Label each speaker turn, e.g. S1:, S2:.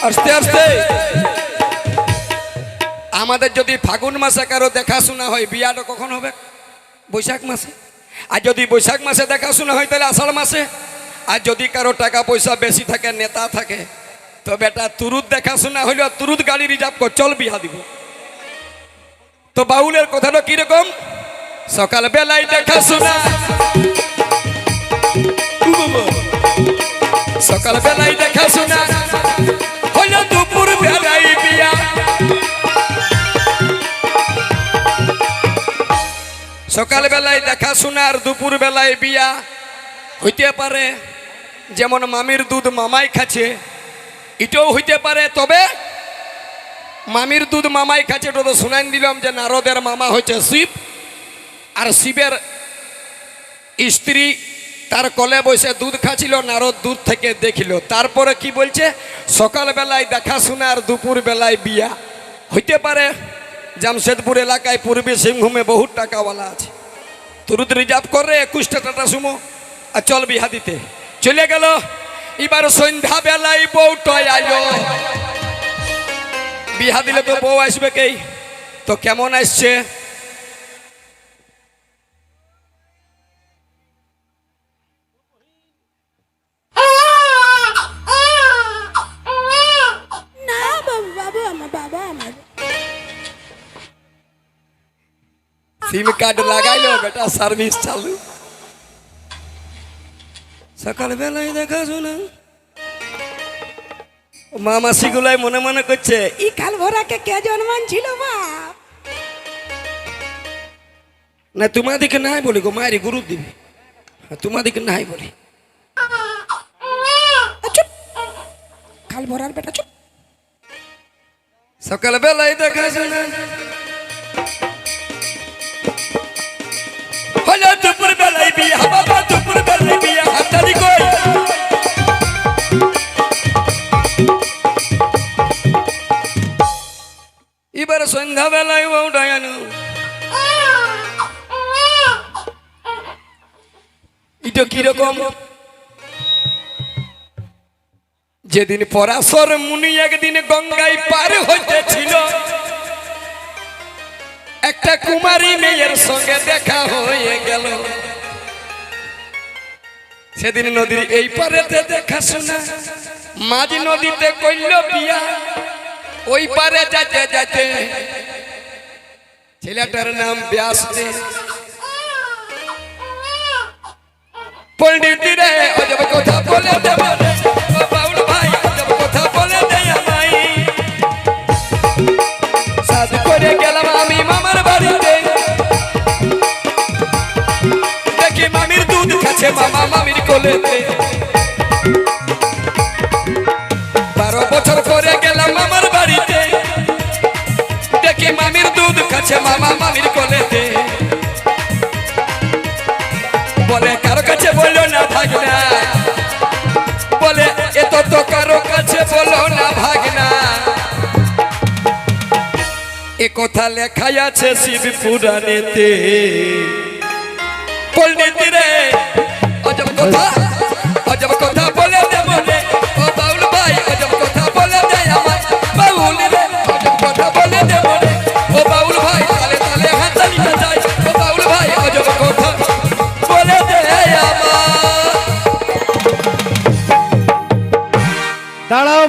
S1: আস্তে আস্তে আমাদের যদি ফাগুন মাসে কারো দেখাশোনা হয় বিয়াটা কখন হবে? বৈশাখ মাসে। আর যদি বৈশাখ মাসে দেখাশোনা হয় তাহলে আষাঢ় মাসে। আর যদি কারো টাকা পয়সা বেশি থাকে, নেতা থাকে, তো বেটা তুরুত দেখাশোনা হইলে তুরুত গাড়ি রিজার্ভ কর, চল বিয়া দিব। তো বাউলের কথাটা কিরকম? সকাল বেলায় দেখাশোনা, সকাল বেলায় দেখাশোনা হইলে দুপুর বেলায় বিয়া। সকাল বেলায় দেখাশোনা আর দুপুর বেলায় বিয়া হইতে পারে। যেমন মামির দুধ মামাই খাচ্ছে, এটাও হইতে পারে। তবে মামির দুধ মামাই খাচ্ছে, এটা তো শুনাই দিলাম যে নারদের মামা হচ্ছে শিব, আর শিবের স্ত্রী তার কলে বসে দুধ খাচ্ছিল, নারদ দূর থেকে দেখিল। তারপরে কি বলছে? সকাল বেলায় দেখাশোনা আর দুপুর বেলায় বিয়া হইতে পারে। জামশেদপুর এলাকায় পূর্বী সিংভূমে বহুত টাকাওয়ালা আছে, তুরুত রিজার্ভ করে 21টা টাটা সুমো আর চল বিয়া দিতে। চলে গেল। এবার সন্ধ্যা বেলায় বউটাই আইলো। বিয়া দিলে তো বউ আসবে কেই, তো কেমন আসছে? সিম কার্ড লাগাইলো বেটা, সার্ভিস চালু। সকাল বেলায় দেখা শোনা মা মাসি গুলাই মনে মনে করছে,
S2: ই কাল ভরাকে কে জন্মান ছিল বাপ?
S1: না তোমাদিকে নাই বলি গো, মায়ের গুরু দিবি, তোমাদিকে নাই বলি।
S2: চুপ, কাল ভরার বেটা চুপ।
S1: সকাল বেলায় দেখা শোনা হলো দুপুর বেলায় বিয়া, বাবা দুপুর বেলায় বিয়া, হাততালি কই। এবার সন্ধ্যা বেলায় বউটাই আনু। এটা কিরকম? যেদিন পরাশর মুনি একদিন গঙ্গায় পার হইতেছিল, একটা কুমারী মেয়ের সঙ্গে দেখা হয়ে গেল। সেদিন নদীর এই পারেতে দেখাশোনা, মাঝ নদীতে কইল বিয়া। ওই পারে যাইতে যাইতে ছেলেটার নাম ব্যাস দে। পণ্ডিত রে অজব কথা বলে দেব, বাউল ভাই অজব কথা বলে দে আমায়। সাজ করে গেলাম আমি মামার বাড়িতে, দেখি মামির দুধ খাচ্ছে মামা মামির কোলেতে। 12 বছর পরে গেলাম মামার বাড়িতে, দেখি মামির দুধ খাচ্ছে মামা মামির কোলেতে। বলে কারো কাছে বললো না ভাগনা, বলে এত তো কারো কাছে বলো না ভাগনা। এ কথা লেখাই আছে শিব পুরাণেতে। পণ্ডিত রে অজব কথা, অজব কথা বলে দে বলে, ও বাউল ভাই অজব কথা বলে দে আমার। বাউল রে অজব কথা বলে দে বলে, ও বাউল ভাই তালে তালে হাততালিটা চাই। ও বাউল ভাই অজব কথা বলে দে আমার।
S3: দাঁড়াও।